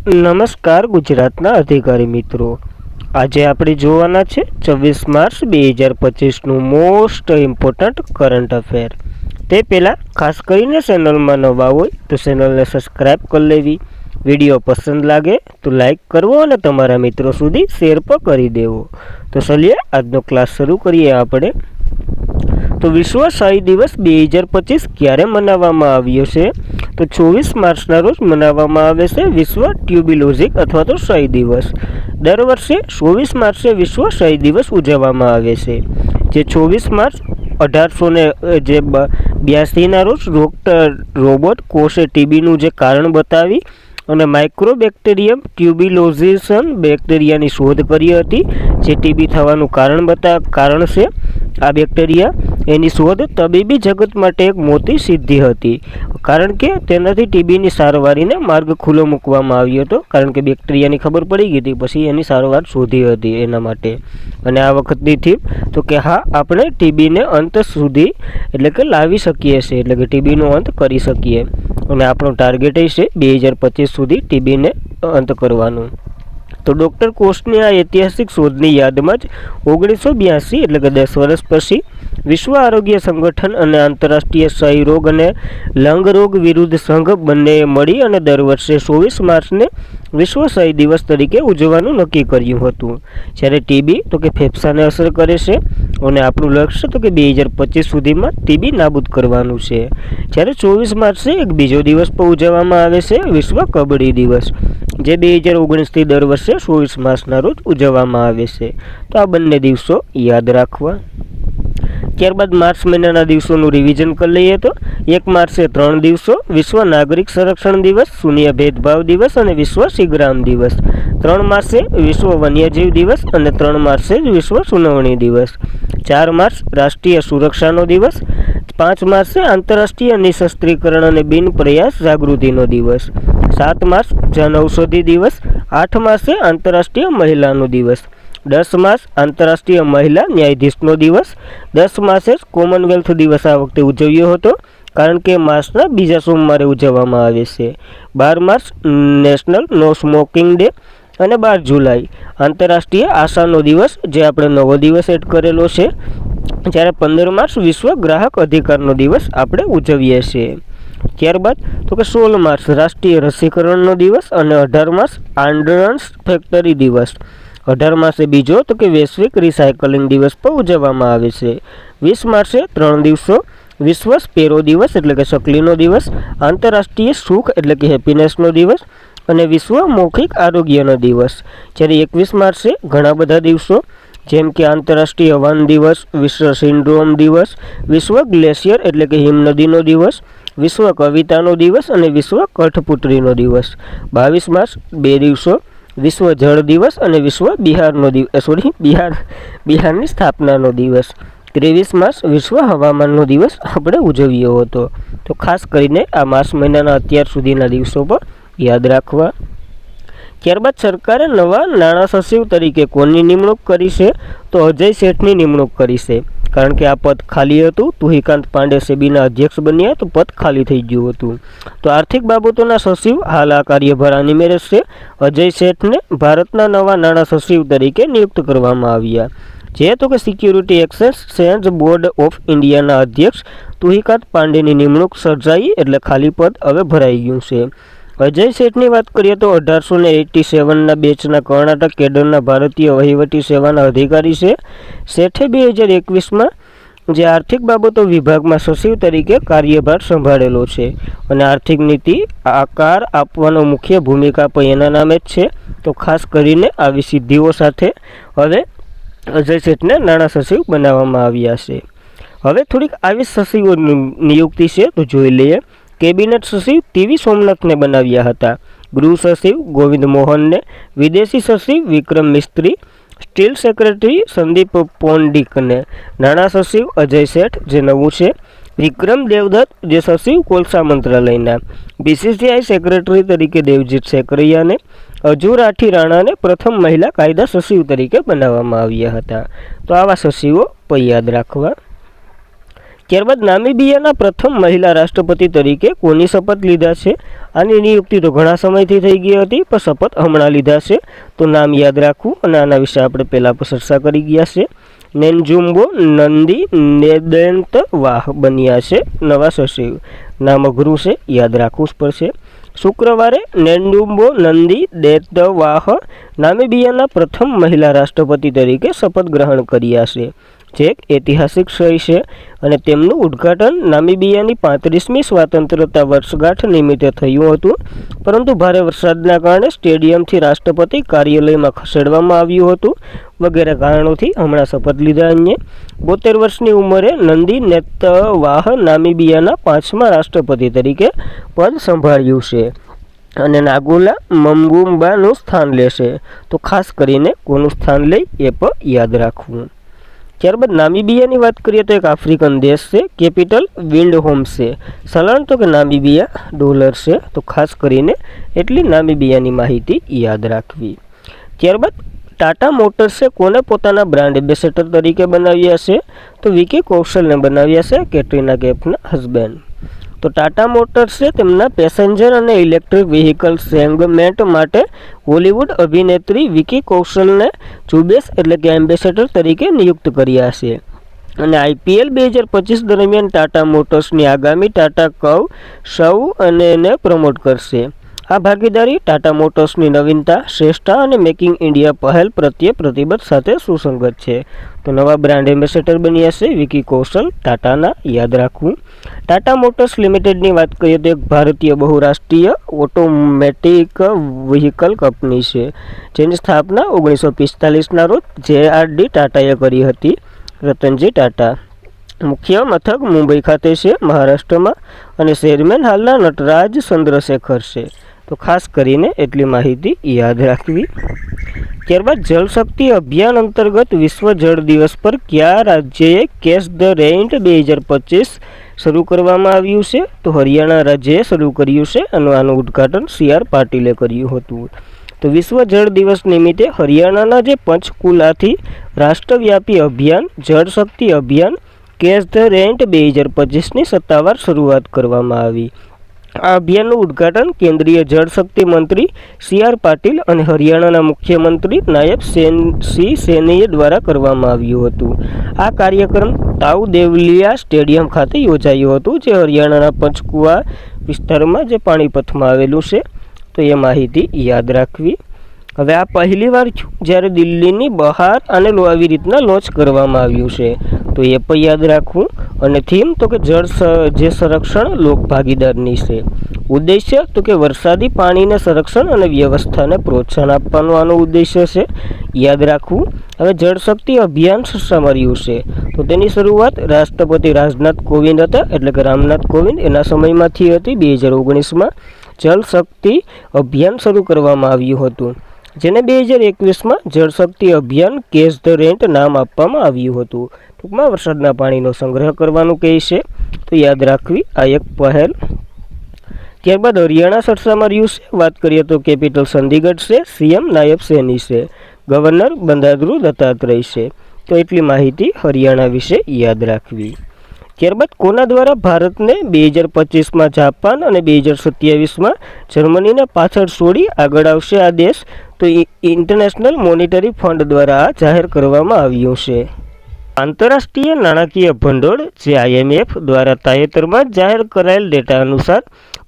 નમસ્કાર ગુજરાતના અધિકારી મિત્રો, આજે આપણે જોવાના છે 24 માર્ચ 2025નું મોસ્ટ ઇમ્પોર્ટન્ટ કરંટ અફેર। તે પહેલાં ખાસ કરીને ચેનલમાં નવા હોય તો ચેનલને સબસ્ક્રાઈબ કરી લેવી, વિડીયો પસંદ લાગે તો લાઈક કરવો અને તમારા મિત્રો સુધી શેર પણ કરી દેવો। તો ચલીએ આજનો ક્લાસ શરૂ કરીએ આપણે। તો વિશ્વ ક્ષય દિવસ 2025 ક્યારે મનાવવામાં આવ્યો છે? તો 24 માર્ચના રોજ મનાવવામાં આવે છે વિશ્વ ટ્યુબિલોજિક અથવા તો ક્ષય દિવસ। દર વર્ષે 24 માર્ચે વિશ્વ ક્ષય દિવસ ઉજવવામાં આવે છે, જે 24 માર્ચ 1882ના રોજ ડૉક્ટર રોબર્ટ કોશે ટીબીનું જે કારણ બતાવી અને માઇક્રોબેક્ટેરિયમ ટ્યુબિલોઝિસન બેક્ટેરિયાની શોધ કરી હતી, જે ટીબી થવાનું કારણ છે। આ બેક્ટેરિયા એની શોધ તબીબી જગત માટે એક મોટી સિદ્ધિ હતી, કારણ કે તેનાથી ટીબીની સારવારીને માર્ગ ખુલ્લો મૂકવામાં આવ્યો હતો, કારણ કે બેક્ટેરિયાની ખબર પડી ગઈ હતી, પછી એની સારવાર શોધી હતી એના માટે। અને આ વખતની થીમ તો કે હા, આપણે ટીબીને અંત સુધી એટલે કે લાવી શકીએ છીએ, એટલે કે ટીબીનો અંત કરી શકીએ, અને આપણો ટાર્ગેટ એ છે 2025 સુધી ટીબીને અંત કરવાનું। તો ડૉક્ટર કોશની આ ઐતિહાસિક શોધની યાદમાં જ 1982 એટલે કે 10 વર્ષ પછી વિશ્વ આરોગ્ય સંગઠન અને આંતરરાષ્ટ્રીય ક્ષય રોગ અને લંગ રોગ વિરુદ્ધ સંઘ બંનેએ મળી અને દર વર્ષે 24 માર્ચને વિશ્વ ક્ષય દિવસ તરીકે ઉજવવાનું નક્કી કર્યું હતું। જ્યારે ટીબી તો કે ફેફસાને અસર કરે છે અને આપણું લક્ષ્ય તો કે 2025 સુધીમાં ટીબી નાબૂદ કરવાનું છે। જ્યારે 24 માર્ચે એક બીજો દિવસ પણ ઉજવવામાં આવે છે, વિશ્વ કબડ્ડી દિવસ, જે 2019થી દર વર્ષે 24 માર્ચના રોજ ઉજવવામાં આવે છે। તો આ બંને દિવસો યાદ રાખવા। ત્યારબાદ માર્ચ મહિનાના દિવસોનું રિવિઝન કરી લઈએ તો 1 માર્ચે 3 દિવસો: વિશ્વ નાગરિક સંરક્ષણ દિવસ, શૂન્ય ભેદભાવ દિવસ અને વિશ્વ સિગ્રામ દિવસ। 3 માર્ચે વિશ્વ વન્યજીવ દિવસ અને 3 માર્ચે વિશ્વ સુનાવણી દિવસ। 4 માર્ચ રાષ્ટ્રીય સુરક્ષાનો દિવસ। 5 માર્ચે આંતરરાષ્ટ્રીય નિશસ્ત્રીકરણ અને બિન પ્રયાસ જાગૃતિનો દિવસ। 7 માર્ચ જન ઔષધિ દિવસ। 8 માર્ચે આંતરરાષ્ટ્રીય મહિલાનો દિવસ। 10 માર્ચ આંતરરાષ્ટ્રીય મહિલા ન્યાયાધીશનો દિવસ। 10 માર્ચે કોમનવેલ્થ દિવસ આ વખતે ઉજવ્યો હતો, કારણ કે માર્ચના બીજા સોમવારે ઉજવવામાં આવે છે। 12 માર્ચ નેશનલ નો સ્મોકિંગ ડે અને 12 જુલાઈ આંતરરાષ્ટ્રીય આશાનો દિવસ, જે આપણે નવો દિવસ એડ કરેલો છે। જ્યારે 15 માર્ચ વિશ્વ ગ્રાહક અધિકારનો દિવસ આપણે ઉજવીએ છીએ। ત્યારબાદ તો કે 16 માર્ચ રાષ્ટ્રીય રસીકરણનો દિવસ અને 18 માર્ચ આર્ડનન્સ ફેક્ટરી દિવસ। 18 માર્ચે બીજો તો કે વૈશ્વિક રિસાયકલિંગ દિવસ પણ ઉજવવામાં આવે છે। 20 માર્ચે 3 દિવસો: વિશ્વ સ્પેરો દિવસ એટલે કે શકલીનો દિવસ, આંતરરાષ્ટ્રીય સુખ એટલે કે હેપીનેસનો દિવસ અને વિશ્વ મૌખિક આરોગ્યનો દિવસ। જ્યારે 21 માર્ચે ઘણા બધા દિવસો, જેમ કે આંતરરાષ્ટ્રીય વન દિવસ, વિશ્વ સિન્ડ્રોમ દિવસ, વિશ્વ ગ્લેશિયર એટલે કે હિમનદીનો દિવસ, વિશ્વ કવિતાનો દિવસ અને વિશ્વ કઠપુતળીનો દિવસ। 22 માર્ચ 2 દિવસો: વિશ્વ જળ દિવસ અને વિશ્વ બિહારની સ્થાપનાનો દિવસ। 23 માર્ચ વિશ્વ હવામાનનો દિવસ આપણે ઉજવ્યો હતો। તો ખાસ કરીને આ માર્ચ મહિનાના અત્યાર સુધીના દિવસો પણ યાદ રાખવા। ત્યારબાદ સરકારે નવા નાણાં સચિવ તરીકે કોની નિમણૂક કરી છે? તો અજય શેઠની નિમણૂક કરી છે, કારણ કે આ પદ ખાલી હતું। તુહિકાંત પાંડે સેબીના અધ્યક્ષ બન્યા તો પદ ખાલી થઈ ગયું હતું। તો આર્થિક બાબતોના સચિવ હાલ આ કાર્યભાર આની છે અજય શેઠને ભારતના નવા નાણાં સચિવ તરીકે નિયુક્ત કરવામાં આવ્યા, જે તો કે સિક્યુરિટી એક્સચેન્જ બોર્ડ ઓફ ઇન્ડિયાના અધ્યક્ષ તુહિકાંત પાંડેની નિમણૂક સર્જાઈ, એટલે ખાલી પદ હવે ભરાઈ ગયું છે। અજય શેઠની વાત કરીએ તો 1887ના બેચના કર્ણાટક કેડરના ભારતીય વહીવટી સેવાના અધિકારી છે। શેઠે 2021માં જે આર્થિક બાબતો વિભાગમાં સચિવ તરીકે કાર્યભાર સંભાળેલો છે, અને આર્થિક નીતિ આકાર આપવાનો મુખ્ય ભૂમિકા પણ એના નામે જ છે। તો ખાસ કરીને આવી સિદ્ધિઓ સાથે હવે અજય શેઠને નાણાં સચિવ બનાવવામાં આવ્યા છે। હવે થોડીક આવી સચિવો નિયુક્તિ છે તો જોઈ લઈએ। કેબિનેટ સચિવ ટીવી સોમનાથને બનાવ્યા હતા। ગૃહ સચિવ ગોવિંદ મોહનને, વિદેશી સચિવ વિક્રમ મિસ્ત્રી, સ્ટીલ સેક્રેટરી સંદીપ પોંડિકને, નાણાં સચિવ અજય શેઠ જે નવું છે, વિક્રમ દેવદત્ત જે સચિવ કોલસા મંત્રાલયના, બીસીસીઆઈ સેક્રેટરી તરીકે દેવજીત સેકરૈયાને, અજુ રાઠી રાણાને પ્રથમ મહિલા કાયદા સચિવ તરીકે બનાવવામાં આવ્યા હતા। તો આવા સચિવો પણ યાદ રાખવા। ત્યારબાદ નામીબિયાના પ્રથમ મહિલા રાષ્ટ્રપતિ તરીકે કોની શપથ લીધા છે? આની નિયુક્તિ તો ઘણા સમયથી થઈ ગઈ હતી, પણ શપથ હમણાં લીધા છે, તો નામ યાદ રાખવું. અને આના વિશે આપણે પહેલાં પણ ચર્ચા કરી ગયા છે. નેન્જુમ્બો નંદી નેદેન્તવાહ બન્યા છે નવા સચિવ. નામ અઘરું છે, યાદ રાખવું જ પડશે. શુક્રવારે નેન્જુમ્બો નંદી દેતવાહ નામીબિયાના પ્રથમ મહિલા રાષ્ટ્રપતિ તરીકે શપથ ગ્રહણ કર્યા છે, જે એક ઐતિહાસિક ક્ષય છે. અને તેમનું ઉદ્ઘાટન નામીબિયાની 35મી સ્વતંત્રતા વર્ષગાંઠ નિમિત્તે થયું હતું, પરંતુ ભારે વરસાદના કારણે સ્ટેડિયમથી રાષ્ટ્રપતિ કાર્યાલયમાં ખસેડવામાં આવ્યું હતું. વગેરે કારણોથી હમણાં શપથ લીધા. અન્ય 72 વર્ષની ઉંમરે નંદી નેતવાહ નામીબિયાના 5મા રાષ્ટ્રપતિ તરીકે પદ સંભાળ્યું છે અને નાગોલા મમ્બુમ્બાનું સ્થાન લેશે. તો ખાસ કરીને કોનું સ્થાન લે એ પણ યાદ રાખવું. ત્યારબાદ નામીબિયાની વાત કરીએ તો એક આફ્રિકન દેશ છે. કેપિટલ વિન્ડહોમ છે. ચલણ તો કે નામીબિયા ડોલર છે, તો ખાસ કરીને એટલી નામીબિયાની માહિતી યાદ રાખવી. ત્યારબાદ ટાટા મોટર્સે કોને પોતાના બ્રાન્ડ એમ્બેસેડર તરીકે બનાવ્યા છે? તો વિકી કૌશલને બનાવ્યા છે, કેટરીના કૈફના હસબન્ડ. તો ટાટા મોટર્સે તેમના પેસેન્જર અને ઇલેક્ટ્રિક વ્હીકલ સેગમેન્ટ માટે હોલિવૂડ અભિનેત્રી વિકી કૌશલને ઝુંબેશ એટલે કે એમ્બેસેડર તરીકે નિયુક્ત કર્યા છે. અને IPL 2025 દરમિયાન ટાટા મોટર્સની આગામી ટાટા કર્વ સૌ અને એને પ્રમોટ કરશે. આ ભાગીદારી ટાટા મોટર્સની નવીનતા, શ્રેષ્ઠતા અને મેકિંગ ઇન્ડિયા પહેલ પ્રત્યે પ્રતિબદ્ધ સાથે સુસંગત છે. તો નવા બ્રાન્ડ એમ્બેસેડર બન્યા છે વિકી કૌશલ, ટાટાના, યાદ રાખવું. ટાટા મોટર્સ લિમિટેડની વાત કરીએ તો એક ભારતીય બહુરાષ્ટ્રીય ઓટોમેટિક વ્હીકલ કંપની છે, જેની સ્થાપના 1945ના રોજ JRD ટાટાએ કરી હતી, રતનજી ટાટા. મુખ્ય મથક મુંબઈ ખાતે છે, મહારાષ્ટ્રમાં, અને ચેરમેન હાલના નટરાજ ચંદ્રશેખર છે. તો ખાસ કરીને એટલી માહિતી યાદ રાખવી. ત્યારબાદ જળશક્તિ અભિયાન અંતર્ગત વિશ્વ જળ દિવસ પર કયા રાજ્યએ કેચ ધ રેઇન 2025 શરૂ કરવામાં આવ્યું છે? તો હરિયાણા રાજ્યએ શરૂ કર્યું છે અને આનું ઉદ્ઘાટન CR પાટીલે કર્યું હતું. તો વિશ્વ જળ દિવસ નિમિત્તે હરિયાણાના જે પંચકુલાથી રાષ્ટ્રવ્યાપી અભિયાન જળશક્તિ અભિયાન કેચ ધ રેઇન 2025ની સત્તાવાર શરૂઆત કરવામાં આવી. આ અભિયાનનું ઉદ્ઘાટન કેન્દ્રીય જળશક્તિ મંત્રી CR પાટીલ અને હરિયાણાના મુખ્યમંત્રી નાયબ સિંહ સૈની દ્વારા કરવામાં આવ્યું હતું. આ કાર્યક્રમ તાઉ દેવલિયા સ્ટેડિયમ ખાતે યોજાયું હતું, જે હરિયાણાના પંચકુલા વિસ્તારમાં જે પાણીપતમાં આવેલું છે. તો એ માહિતી યાદ રાખવી. હવે આ પહેલી વાર જ્યારે દિલ્હીની બહાર અને આવી રીતના લોન્ચ કરવામાં આવ્યું છે, તો એ પણ યાદ રાખવું. અને થીમ તો કે જળ જે સંરક્ષણ લોક ભાગીદારની છે. ઉદ્દેશ્ય તો કે વરસાદી પાણીને સંરક્ષણ અને વ્યવસ્થાને પ્રોત્સાહન આપવાનો આનો ઉદ્દેશ્ય છે, યાદ રાખવું. હવે જળશક્તિ અભિયાન શરૂ છે, તો તેની શરૂઆત રાષ્ટ્રપતિ રાજનાથ કોવિંદ હતા, એટલે કે રામનાથ કોવિંદ, એના સમયમાંથી હતી. 2019માં જળશક્તિ અભિયાન શરૂ કરવામાં આવ્યું હતું, જેને 2021માં જળશક્તિ અભિયાન કેચ ધ રેઇન નામ આપવામાં આવ્યું હતું. ટૂંકમાં વરસાદના પાણીનો સંગ્રહ કરવાનું કહે છે, તો યાદ રાખવી આ એક પહેલ. ત્યારબાદ હરિયાણા ચર્ચામાં રહ્યું છે. વાત કરીએ તો કેપિટલ ચંદીગઢ છે, CM નાયબ સૈની છે, ગવર્નર બંદારુ દત્તાત્રેય છે. તો એટલી માહિતી હરિયાણા વિશે યાદ રાખવી. ત્યારબાદ કોના દ્વારા ભારતને 2025માં જાપાન અને 2027માં જર્મનીને પાછળ છોડી આગળ આવશે આ દેશ? તો ઇન્ટરનેશનલ મોનિટરી ફંડ દ્વારા જાહેર કરવામાં આવ્યું છે. આંતરરાષ્ટ્રીય નાણાકીય ભંડોળ જે IMF દ્વારા તાજેતરમાં જાહેર કરાયેલ ડેટા અનુસાર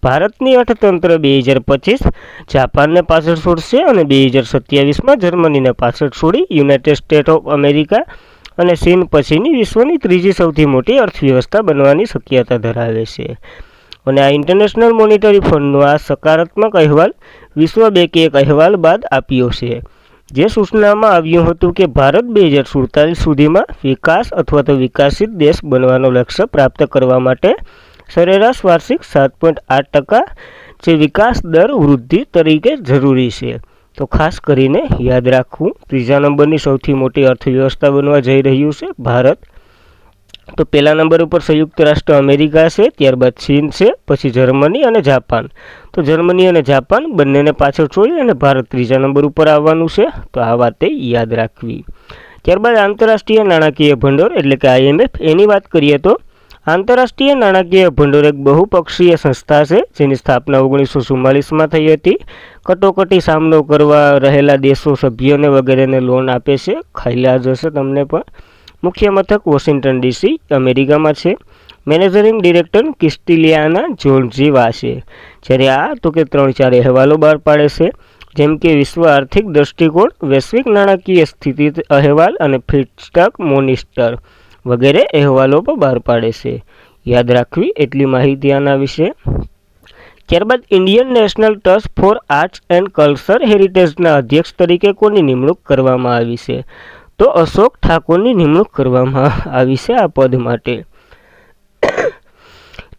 ભારતની અર્થતંત્ર 2025 જાપાનને પાછળ છોડશે અને 2027માં જર્મનીને પાછળ છોડી યુનાઇટેડ સ્ટેટ્સ ઓફ અમેરિકા અને ચીન પછીની વિશ્વની ત્રીજી સૌથી મોટી અર્થવ્યવસ્થા બનવાની શક્યતા ધરાવે છે. અને આ ઇન્ટરનેશનલ મોનિટરી ફંડનો આ સકારાત્મક અહેવાલ વિશ્વ બેંકે એક અહેવાલ બાદ આપ્યો છે, જે સૂચનામાં આવ્યું હતું કે ભારત 2047 સુધીમાં વિકાસ અથવા તો વિકસિત દેશ બનવાનો લક્ષ્ય પ્રાપ્ત કરવા માટે સરેરાશ વાર્ષિક 7.8% જે વિકાસ દર વૃદ્ધિ તરીકે જરૂરી છે. તો ખાસ કરીને યાદ રાખવું. ત્રીજા નંબરની સૌથી મોટી અર્થવ્યવસ્થા બનવા જઈ રહ્યું છે ભારત. તો પહેલા નંબર ઉપર સંયુક્ત રાષ્ટ્ર અમેરિકા છે, ત્યારબાદ ચીન છે, પછી જર્મની અને જાપાન. તો જર્મની અને જાપાન બંનેને પાછળ છોડી અને ભારત ત્રીજા નંબર ઉપર આવવાનું છે. તો આ વાતે યાદ રાખવી. ત્યારબાદ આંતરરાષ્ટ્રીય નાણાકીય ભંડોળ એટલે કે IMF એની વાત કરીએ તો આંતરરાષ્ટ્રીય નાણાકીય ભંડોળ એક બહુપક્ષીય સંસ્થા છે જેની સ્થાપના 1944માં થઈ હતી. કટોકટી સામનો કરવા રહેલા દેશો સભ્યોને વગેરેને લોન આપે છે. ખ્યાલ જ હશે તમને પણ. મુખ્ય મથક વોશિંગ્ટન ડીસી અમેરિકામાં છે. મેનેજિંગ ડિરેક્ટર ક્રિસ્ટિલિયાના જોર્જીવા છે. જ્યારે આ તો કે 3-4 અહેવાલો બહાર પાડે છે, જેમ કે વિશ્વ આર્થિક દૃષ્ટિકોણ, વૈશ્વિક નાણાકીય સ્થિતિ અહેવાલ અને ફિટસ્ટક મોનિટર વગેરે અહેવાલો પણ બહાર પાડે છે. યાદ રાખવી એટલી માહિતી આના વિશે. ત્યારબાદ Indian National Trust for Arts and Culture હેરિટેજના અધ્યક્ષ તરીકે કોની નિમણૂક કરવામાં આવી છે? તો અશોક ઠાકોરની નિમણૂક કરવામાં આવી છે આ પદ માટે.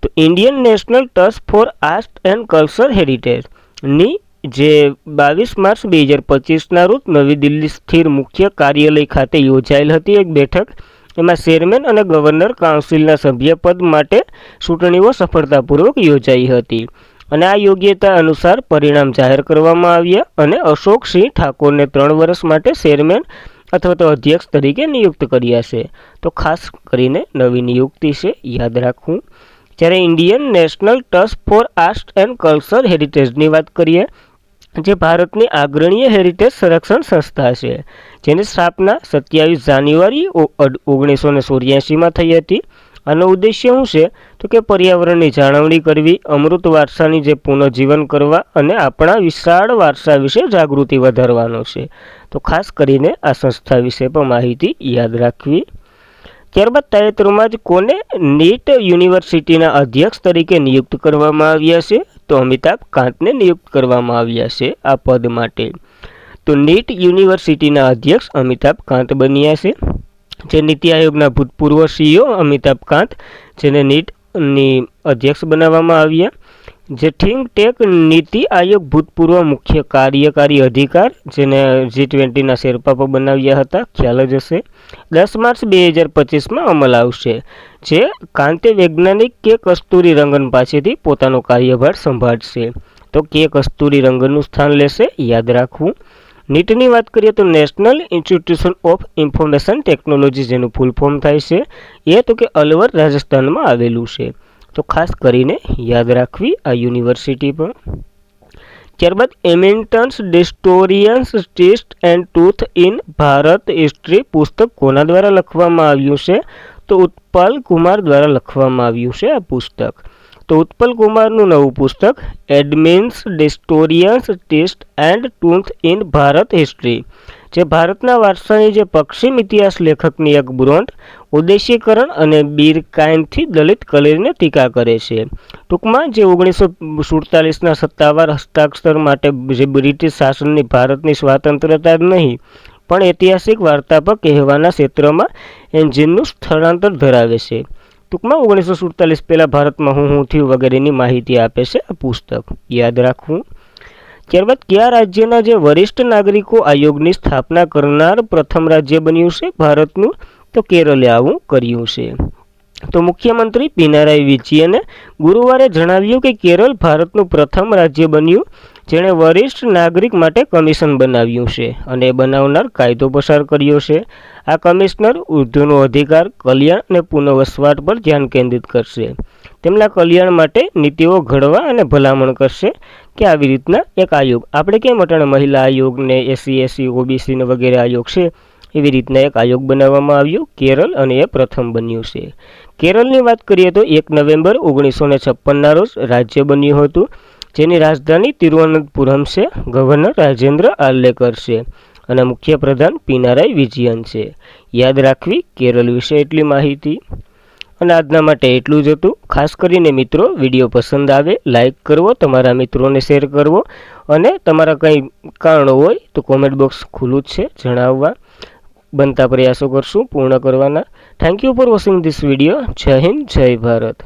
તો Indian National Trust for Arts and Culture હેરિટેજની જે 22 માર્ચ 2025ના રોજ નવી દિલ્હી સ્થિર મુખ્ય કાર્યાલય ખાતે યોજાયેલ હતી એક બેઠક. એમાં ચેરમેન અને ગવર્નર કાઉન્સિલના સભ્યપદ માટે ચૂંટણીઓ સફળતાપૂર્વક યોજાઈ હતી અને આ યોગ્યતા અનુસાર પરિણામ જાહેર કરવામાં આવ્યા અને અશોકસિંહ ઠાકોરને 3 વર્ષ માટે ચેરમેન અથવા તો અધ્યક્ષ તરીકે નિયુક્ત કર્યા છે. તો ખાસ કરીને નવી નિયુક્તિ છે, યાદ રાખવું. જ્યારે Indian National Trust for Arts and Culture હેરિટેજની વાત કરીએ, જે ભારતની અગ્રણીય હેરિટેજ સંરક્ષણ સંસ્થા છે, જેની સ્થાપના 27 જાન્યુઆરી 1984માં થઈ હતી. આનો ઉદ્દેશ્ય શું છે? તો કે પર્યાવરણની જાળવણી કરવી, અમૃત વારસાની જે પુનઃજીવન કરવા અને આપણા વિશાળ વારસા વિશે જાગૃતિ વધારવાનો છે. તો ખાસ કરીને આ સંસ્થા વિશે પણ માહિતી યાદ રાખવી. ત્યારબાદ તાજેતરમાં જ કોને નીટ યુનિવર્સિટીના અધ્યક્ષ તરીકે નિયુક્ત કરવામાં આવ્યા છે? તો અમિતાભ કાંતને નિયુક્ત કરવામાં આવ્યા છે આ પદ માટે. તો નીટ યુનિવર્સિટીના અધ્યક્ષ અમિતાભ કાંત બન્યા છે. જે નીતિ આયોગના ભૂતપૂર્વ સીઈઓ અમિતાભ કાંત, જેને નીટની અધ્યક્ષ બનાવવામાં આવ્યા. જે થિંક ટેક નીતિ આયોગ ભૂતપૂર્વ મુખ્ય કાર્યકારી અધિકાર, જેને G20ના શેરપા પર બનાવ્યા હતા, ખ્યાલ જ હશે. 10 માર્ચ 2025માં અમલ આવશે. જે કાંતે વૈજ્ઞાનિક કે કસ્તુરી રંગન પાસેથી પોતાનો કાર્યભાર સંભાળશે. તો કે કસ્તુરી રંગનનું સ્થાન લેશે, યાદ રાખવું. નીટની વાત કરીએ તો national institution of information technology, જેનું ફૂલ ફોર્મ થાય છે એ તો કે અલવર રાજસ્થાનમાં આવેલું છે. તો ખાસ કરીને યાદ રાખવી આ યુનિવર્સિટી પર. ત્યારબાદ eminent distorians test and truth in Bharat history પુસ્તક કોના દ્વારા લખવામાં આવ્યું છે? તો ઉત્પલ કુમાર દ્વારા લખવામાં આવ્યું છે આ પુસ્તક. તો ઉત્પલ કુમારનું નવું પુસ્તક એડમિન્સ distorians test and truth in Bharat history, જે ભારતના વારસાની જે પશ્ચિમ ઇતિહાસ લેખકની એક બ્રોન્ડ ઉદ્દેશીકરણ અને બીરકાઇનથી દલિત કલેરીને ટીકા કરે છે. ટૂંકમાં જે 1947ના સત્તાવાર હસ્તાક્ષર માટે જે બ્રિટિશ શાસનની ભારતની સ્વાતંત્રતા જ નહીં પણ ઐતિહાસિક વાર્તા પર કહેવાના ક્ષેત્રમાં એન્જિનનું સ્થળાંતર ધરાવે છે. ટૂંકમાં 1947 પહેલાં ભારતમાં હું થયું વગેરેની માહિતી આપે છે આ પુસ્તક, યાદ રાખવું. ત્યારબાદ કયા રાજ્યના જે વરિષ્ઠ નાગરિકો આયોગની સ્થાપના કરનાર પ્રથમ રાજ્ય બન્યું છે ભારતનું? તો કેરલે આવું કર્યું છે. તો મુખ્યમંત્રી પિનારાઈ વિજયને ગુરુવારે જણાવ્યું કે કેરળ ભારતનું પ્રથમ રાજ્ય બન્યું જેણે વરિષ્ઠ નાગરિક માટે કમિશન બનાવ્યું છે અને બનાવનાર કાયદો પસાર કર્યો છે. આ કમિશનર વૃદ્ધોનો અધિકાર, કલ્યાણ અને પુનઃવસવાટ પર ધ્યાન કેન્દ્રિત કરશે. તેમના કલ્યાણ માટે નીતિઓ ઘડવા અને ભલામણ કરશે કે આવી રીતના એક આયોગ, આપણે કેમ અટાણે મહિલા આયોગને SC, OBC ને વગેરે આયોગ છે, એવી રીતના એક આયોગ બનાવવામાં આવ્યો કેરળ અને એ પ્રથમ બન્યું છે. કેરળની વાત કરીએ તો 1 નવેમ્બર 1956ના રોજ રાજ્ય બન્યું હતું, જેની રાજધાની તિરુવનંતપુરમ છે. ગવર્નર રાજેન્દ્ર આર્લેકર છે અને મુખ્યપ્રધાન પિનારાઈ વિજયન છે. યાદ રાખવી કેરળ વિશે એટલી માહિતી. અને આજના માટે એટલું જ હતું. ખાસ કરીને મિત્રો વિડીયો પસંદ આવે લાઈક કરવો, તમારા મિત્રોને શેર કરવો અને તમારા કંઈ કારણો હોય તો કોમેન્ટ બોક્સ ખુલ્લું જ છે, જણાવવા બનતા પ્રયાસો કરશું પૂર્ણ કરવાના. Thank you for watching this video. જય હિન્દ, જય ભારત.